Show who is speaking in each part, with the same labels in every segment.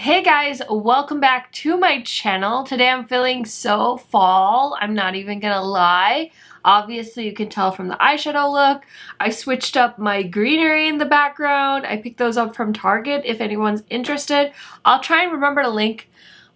Speaker 1: Hey guys, welcome back to my channel. Today I'm feeling so fall, I'm not even gonna lie. Obviously you can tell from the eyeshadow look. I switched up my greenery in the background. I picked those up from Target if anyone's interested. I'll try and remember to link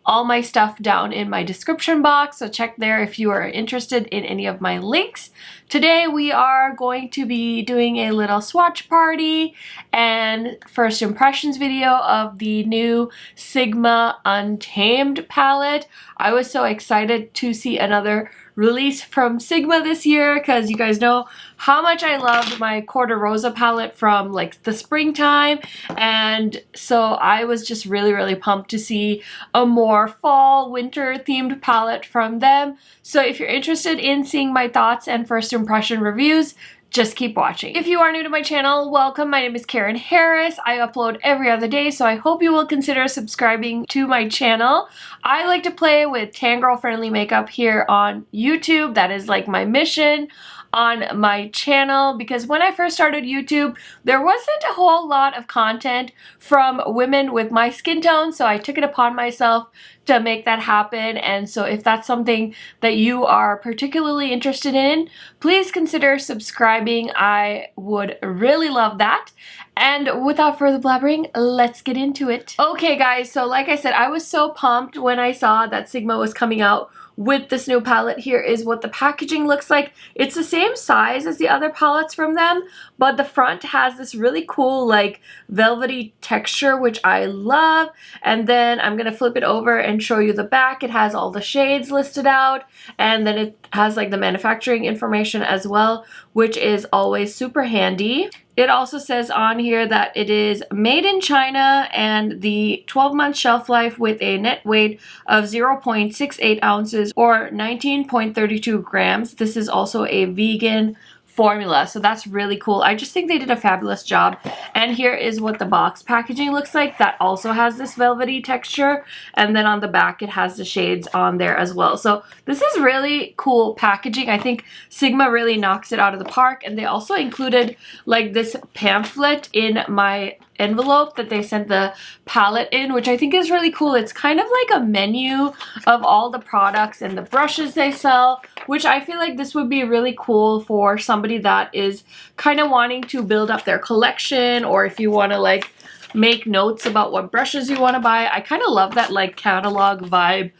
Speaker 1: all my stuff down in my description box, so check there if you are interested in any of my links. Today we are going to be doing a little swatch party and first impressions video of the new Sigma Untamed palette. I was so excited to see another release from Sigma this year because you guys know how much I loved my Corta Rosa palette from like the springtime, and so I was just really pumped to see a more fall winter themed palette from them. So if you're interested in seeing my thoughts and first impression reviews, just keep watching. If you are new to my channel, welcome. My name is Karen Harris. I upload every other day, so I hope you will consider subscribing to my channel. I like to play with tan girl friendly makeup here on YouTube. That is like my mission on my channel, because when I first started YouTube, there wasn't a whole lot of content from women with my skin tone, so I took it upon myself to make that happen. And so if that's something that you are particularly interested in, please consider subscribing. I would really love that. And without further blabbering, let's get into it. Okay guys, so like I said, I was so pumped when I saw that Sigma was coming out with this new palette. Here is what the packaging looks like. It's the same size as the other palettes from them, but the front has this really cool like velvety texture, which I love. And then I'm gonna flip it over and show you the back. It has all the shades listed out, and then it has like the manufacturing information as well, which is always super handy. It also says on here that it is made in China and the 12-month shelf life with a net weight of 0.68 ounces or 19.32 grams. This is also a vegan formula, so that's really cool. I just think they did a fabulous job. And here is what the box packaging looks like. That also has this velvety texture, and then on the back it has the shades on there as well. So this is really cool packaging. I think Sigma really knocks it out of the park, and they also included like this pamphlet in my envelope that they sent the palette in, which I think is really cool. It's kind of like a menu of all the products and the brushes they sell, which I feel like this would be really cool for somebody that is kind of wanting to build up their collection, or if you want to like make notes about what brushes you want to buy. I kind of love that like catalog vibe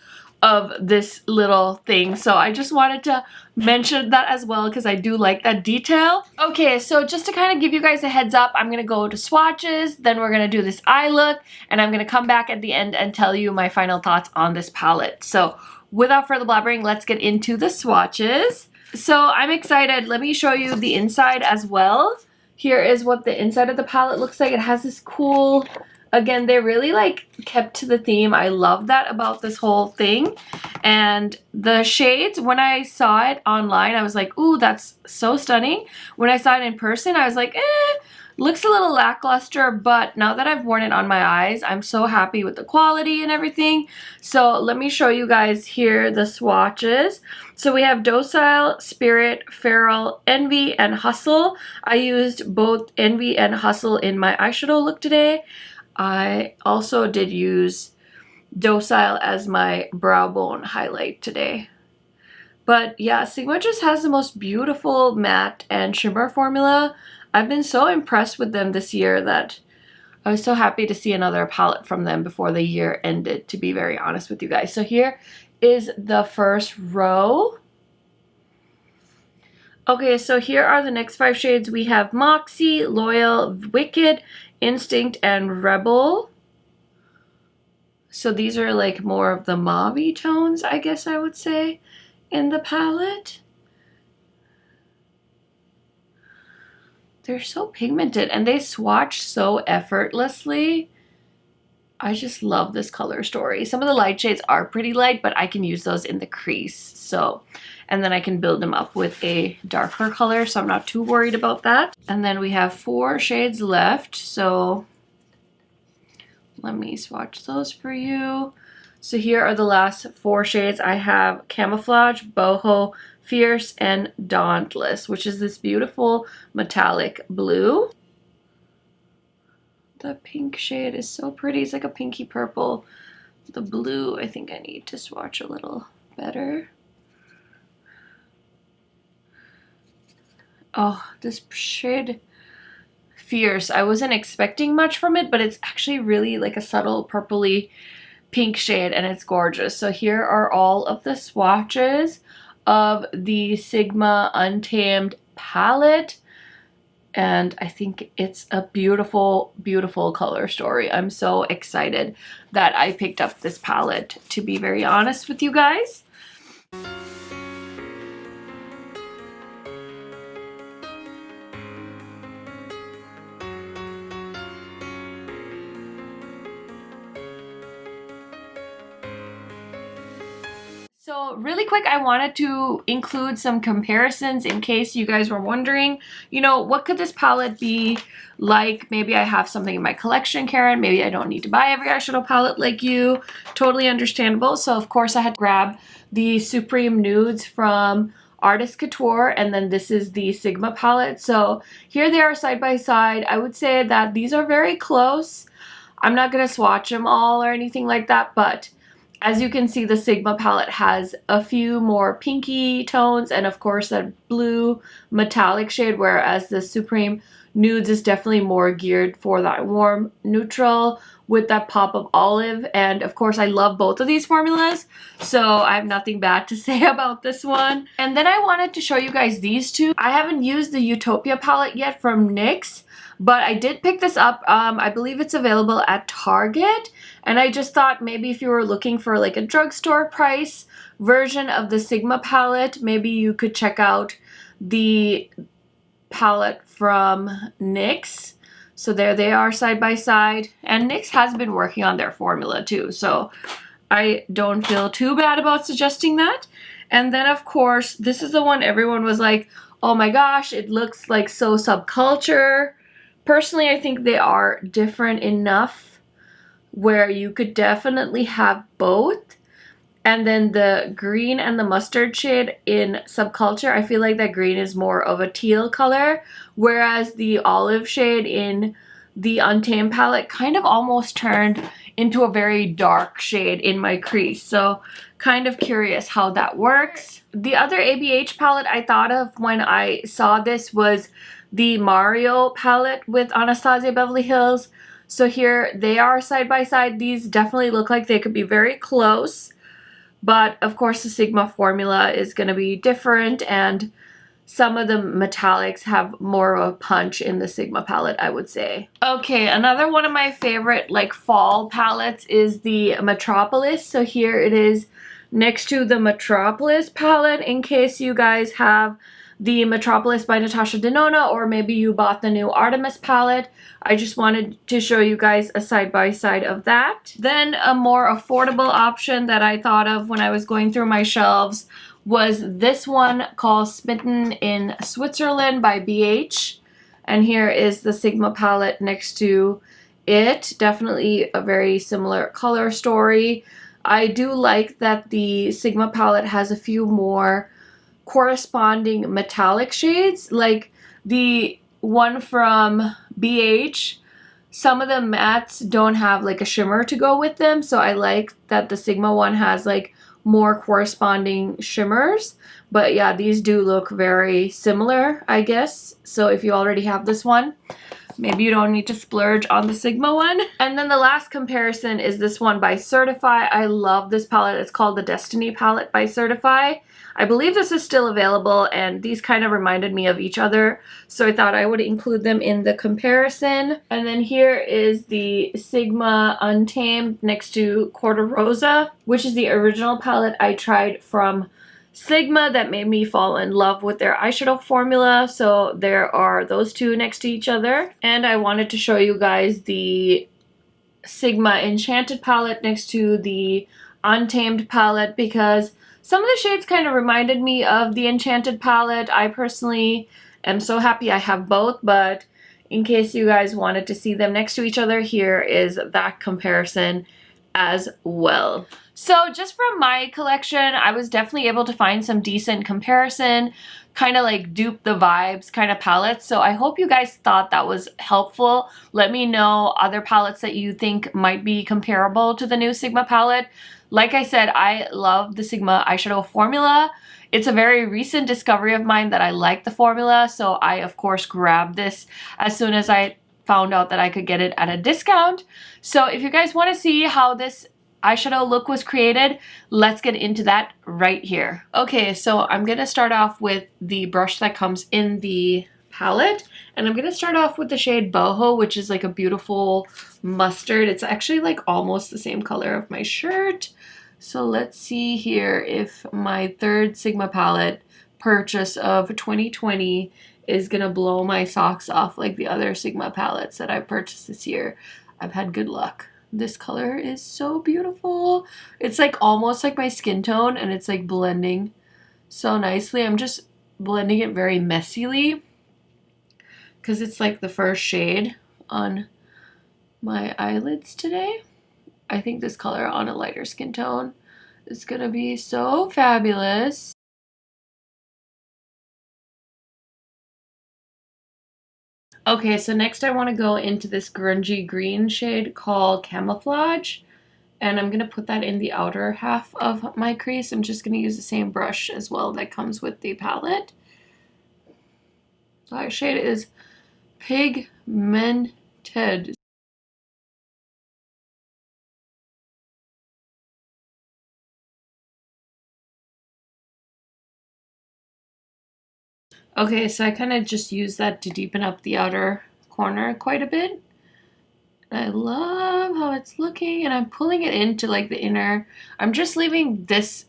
Speaker 1: of this little thing, so I just wanted to mention that as well because I do like that detail. Okay, so just to kind of give you guys a heads up, I'm gonna go to swatches, then we're gonna do this eye look, and I'm gonna come back at the end and tell you my final thoughts on this palette. So without further blabbering, let's get into the swatches. So I'm excited. Let me show you the inside as well. Here is what the inside of the palette looks like. It has this cool, again, they really like kept to the theme. I love that about this whole thing. And the shades, when I saw it online, I was like, ooh, that's so stunning. When I saw it in person, I was like, looks a little lackluster, but now that I've worn it on my eyes, I'm so happy with the quality and everything. So let me show you guys here the swatches. So we have Docile, Spirit, Feral, Envy, and Hustle. I used both Envy and Hustle in my eyeshadow look today. I also did use Docile as my brow bone highlight today. But yeah, Sigma just has the most beautiful matte and shimmer formula. I've been so impressed with them this year that I was so happy to see another palette from them before the year ended, to be very honest with you guys. So here is the first row. Okay, so here are the next 5 shades. We have Moxie, Loyal, Wicked, Instinct, and Rebel. So these are like more of the mauve-y tones, I guess I would say, in the palette. They're so pigmented and they swatch so effortlessly. I just love this color story. Some of the light shades are pretty light, but I can use those in the crease. So, and then I can build them up with a darker color, so I'm not too worried about that. And then we have 4 shades left, so let me swatch those for you. So here are the last 4 shades. I have Camouflage, Boho, Fierce, and Dauntless, which is this beautiful metallic blue. The pink shade is so pretty. It's like a pinky purple. The blue, I think I need to swatch a little better. Oh, this shade, Fierce. I wasn't expecting much from it, but it's actually really like a subtle purpley pink shade, and it's gorgeous. So here are all of the swatches of the Sigma Untamed palette. And I think it's a beautiful, beautiful color story. I'm so excited that I picked up this palette, to be very honest with you guys. So really quick, I wanted to include some comparisons in case you guys were wondering, you know, what could this palette be like? Maybe I have something in my collection, Karen. Maybe I don't need to buy every eyeshadow palette like you. Totally understandable. So of course I had to grab the Supreme Nudes from Artist Couture, and then this is the Sigma palette. So here they are side by side. I would say that these are very close. I'm not going to swatch them all or anything like that, but as you can see, the Sigma palette has a few more pinky tones and of course that blue metallic shade, whereas the Supreme Nudes is definitely more geared for that warm neutral with that pop of olive. And of course I love both of these formulas, so I have nothing bad to say about this one. And then I wanted to show you guys these two. I haven't used the Utopia palette yet from NYX, but I did pick this up. I believe it's available at Target, and I just thought maybe if you were looking for like a drugstore price version of the Sigma palette, maybe you could check out the palette from NYX. So there they are side by side, and NYX has been working on their formula too, so I don't feel too bad about suggesting that. And then of course, this is the one everyone was like, oh my gosh, it looks like so subculture. Personally, I think they are different enough where you could definitely have both. And then the green and the mustard shade in Subculture, I feel like that green is more of a teal color, whereas the olive shade in the Untamed palette kind of almost turned into a very dark shade in my crease. So kind of curious how that works. The other ABH palette I thought of when I saw this was the Mario palette with Anastasia Beverly Hills. So here they are side by side. These definitely look like they could be very close, but of course the Sigma formula is going to be different, and some of the metallics have more of a punch in the Sigma palette, I would say. Okay, another one of my favorite like fall palettes is the Metropolis. So here it is next to the Metropolis palette, in case you guys have the Metropolis by Natasha Denona, or maybe you bought the new Artemis palette. I just wanted to show you guys a side-by-side of that. Then a more affordable option that I thought of when I was going through my shelves was this one called Smitten in Switzerland by BH. And here is the Sigma palette next to it. Definitely a very similar color story. I do like that the Sigma palette has a few more corresponding metallic shades, like the one from BH. Some of the mattes don't have like a shimmer to go with them, so I like that the Sigma one has like more corresponding shimmers. But yeah, these do look very similar, I guess. So if you already have this one, maybe you don't need to splurge on the Sigma one. And then the last comparison is this one by Certify. I love this palette. It's called the Destiny palette by Certify. I believe this is still available, and these kind of reminded me of each other, so I thought I would include them in the comparison. And then here is the Sigma Untamed next to Quarter Rosa, which is the original palette I tried from Sigma that made me fall in love with their eyeshadow formula. So there are those two next to each other. And I wanted to show you guys the Sigma Enchanted palette next to the Untamed palette, because some of the shades kind of reminded me of the Enchanted palette. I personally am so happy I have both, but in case you guys wanted to see them next to each other, here is that comparison as well. So just from my collection, I was definitely able to find some decent comparison, kind of like dupe the vibes kind of palettes. So I hope you guys thought that was helpful. Let me know other palettes that you think might be comparable to the new Sigma palette. Like I said, I love the Sigma eyeshadow formula. It's a very recent discovery of mine that I like the formula, so I of course grabbed this as soon as I found out that I could get it at a discount. So if you guys want to see how this eyeshadow look was created, let's get into that right here. Okay, so I'm gonna start off with the brush that comes in the palette, and I'm gonna start off with the shade Boho, which is like a beautiful mustard. It's actually like almost the same color of my shirt. So let's see here if my third Sigma palette purchase of 2020 is gonna blow my socks off like the other Sigma palettes that I purchased this year. I've had good luck. This color is so beautiful. It's like almost like my skin tone, and it's like blending so nicely. I'm just blending it very messily because it's like the first shade on my eyelids today. I think this color on a lighter skin tone is gonna be so fabulous. Okay, so next I want to go into this grungy green shade called Camouflage, and I'm going to put that in the outer half of my crease. I'm just going to use the same brush as well that comes with the palette. The shade is Pigmented. Okay, so I kind of just use that to deepen up the outer corner quite a bit. I love how it's looking, and I'm pulling it into like the inner. I'm just leaving this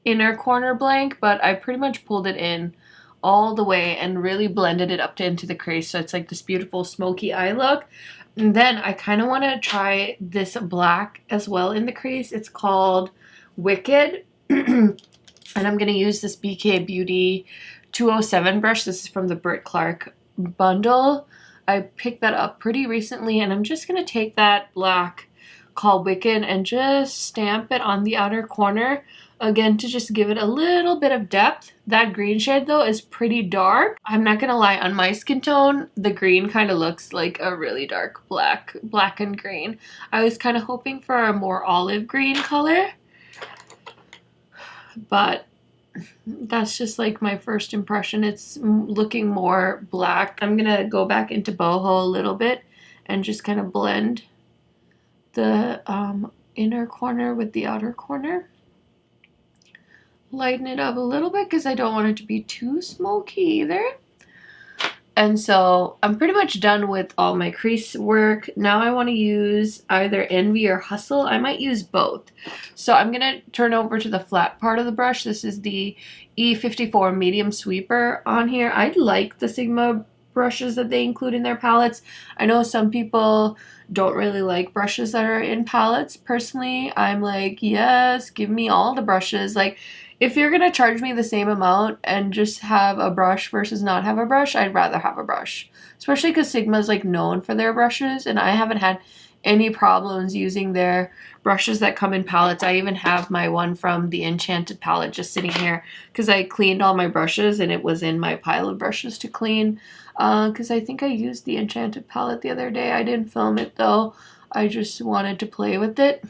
Speaker 1: inner corner blank, but I pretty much pulled it in all the way and really blended it up into the crease, so it's like this beautiful smoky eye look. And then I kind of want to try this black as well in the crease. It's called Wicked. And I'm going to use this BK Beauty 207 brush. This is from the Britt Clark bundle. I picked that up pretty recently, and I'm just going to take that black called Wicked and just stamp it on the outer corner, again to just give it a little bit of depth. That green shade though is pretty dark. I'm not gonna lie, on my skin tone the green kind of looks like a really dark black and green. I was kind of hoping for a more olive green color, but that's just like my first impression. It's looking more black. I'm gonna go back into Boho a little bit and just kind of blend the inner corner with the outer corner. Lighten it up a little bit because I don't want it to be too smoky either. And so I'm pretty much done with all my crease work. Now I want to use either Envy or Hustle. I might use both. So I'm going to turn over to the flat part of the brush. This is the E54 medium sweeper on here. I like the Sigma brushes that they include in their palettes. I know some people don't really like brushes that are in palettes. Personally, I'm like, yes, give me all the brushes. Like, if you're gonna charge me the same amount and just have a brush versus not have a brush, I'd rather have a brush. Especially because Sigma's like known for their brushes, and I haven't had any problems using their brushes that come in palettes. I even have my one from the Enchanted palette just sitting here because I cleaned all my brushes and it was in my pile of brushes to clean. Because I think I used the Enchanted palette the other day. I didn't film it though. I just wanted to play with it.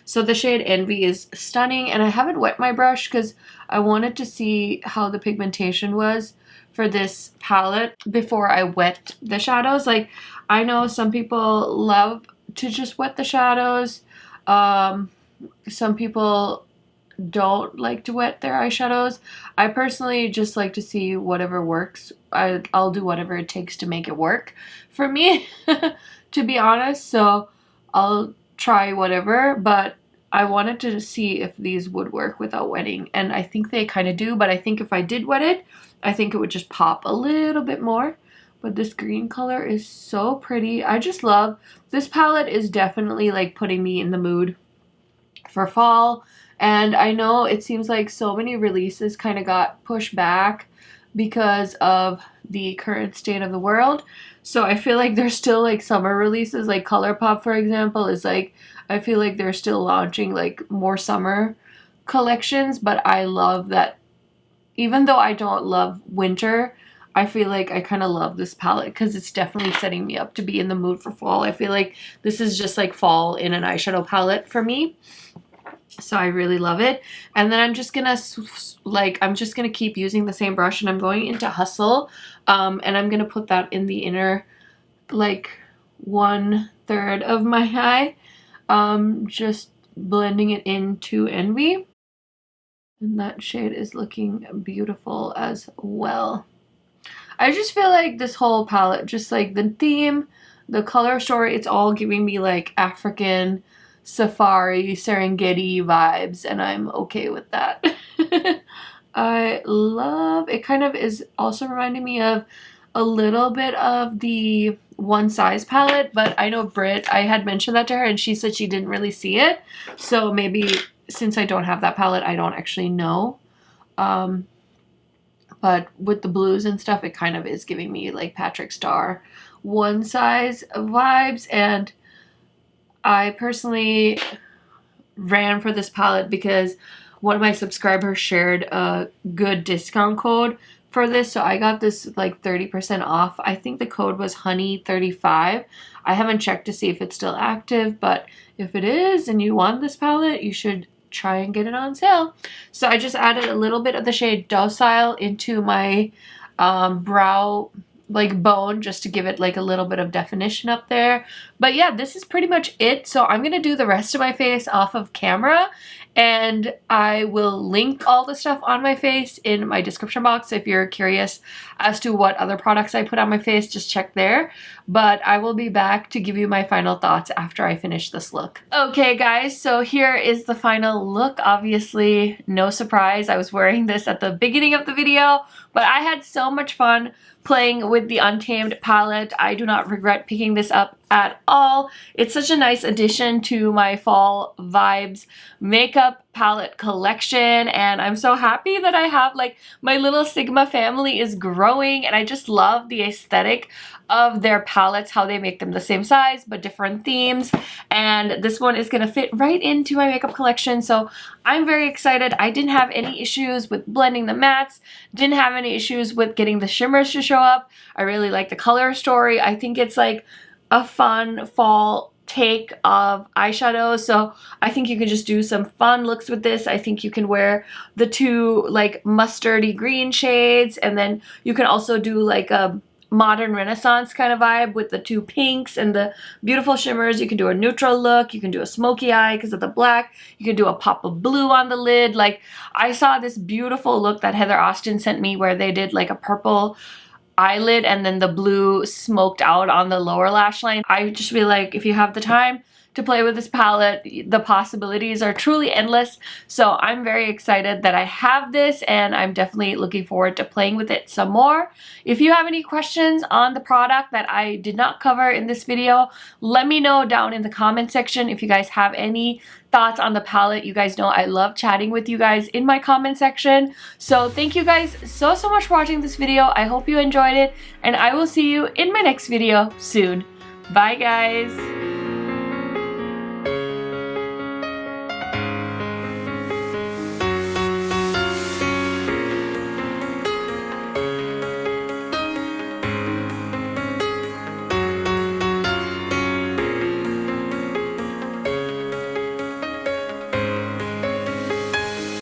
Speaker 1: So the shade Envy is stunning, and I haven't wet my brush because I wanted to see how the pigmentation was for this palette before I wet the shadows. Like, I know some people love to just wet the shadows. Some people don't like to wet their eyeshadows. I personally just like to see whatever works. I'll do whatever it takes to make it work for me, to be honest. So I'll try whatever, but I wanted to see if these would work without wetting, and I think they kind of do. But I think if I did wet it, I think it would just pop a little bit more. But this green color is so pretty. I just love this palette. Is definitely like putting me in the mood for fall. And I know it seems like so many releases kind of got pushed back because of the current state of the world. So I feel like there's still like summer releases, like ColourPop for example is like, I feel like they're still launching like more summer collections, but I love that even though I don't love winter, I feel like I kind of love this palette because it's definitely setting me up to be in the mood for fall. I feel like this is just like fall in an eyeshadow palette for me. So I really love it. And then I'm just gonna keep using the same brush, and I'm going into Hustle, and I'm gonna put that in the inner like 1/3 of my eye, just blending it into Envy. And that shade is looking beautiful as well. I just feel like this whole palette, just like the theme, the color story, it's all giving me like African safari Serengeti vibes, and I'm okay with that. I love it. Kind of is also reminding me of a little bit of the One Size palette, but I know I had mentioned that to her and she said she didn't really see it, so maybe since I don't have that palette I don't actually know. But with the blues and stuff, it kind of is giving me like Patrick Starr One Size vibes, and I personally ran for this palette because one of my subscribers shared a good discount code for this, so I got this like 30% off. I think the code was honey35. I haven't checked to see if it's still active, but if it is and you want this palette, you should try and get it on sale. So I just added a little bit of the shade Docile into my brow like bone, just to give it like a little bit of definition up there. But yeah, this is pretty much it. So I'm gonna do the rest of my face off of camera, and I will link all the stuff on my face in my description box. If you're curious as to what other products I put on my face, just check there. But I will be back to give you my final thoughts after I finish this look. Okay guys, so here is the final look. Obviously, no surprise, I was wearing this at the beginning of the video, but I had so much fun playing with the Untamed palette. I do not regret picking this up at all. It's such a nice addition to my fall vibes makeup palette collection, and I'm so happy that I have like my little Sigma family is growing, and I just love the aesthetic of their palettes, how they make them the same size but different themes, and this one is gonna fit right into my makeup collection, so I'm very excited. I didn't have any issues with blending the mattes, didn't have any issues with getting the shimmers to show up. I really like the color story. I think it's like a fun fall take of eyeshadow, so I think you can just do some fun looks with this. I think you can wear the two like mustardy green shades, and then you can also do like a modern renaissance kind of vibe with the two pinks and the beautiful shimmers. You can do a neutral look, you can do a smoky eye because of the black, you can do a pop of blue on the lid. Like, I saw this beautiful look that Heather Austin sent me where they did like a purple eyelid and then the blue smoked out on the lower lash line. I just feel like if you have the time to play with this palette, the possibilities are truly endless. So I'm very excited that I have this, and I'm definitely looking forward to playing with it some more. If you have any questions on the product that I did not cover in this video, let me know down in the comment section. If you guys have any thoughts on the palette, you guys know I love chatting with you guys in my comment section. So thank you guys so much for watching this video. I hope you enjoyed it, and I will see you in my next video soon. Bye guys!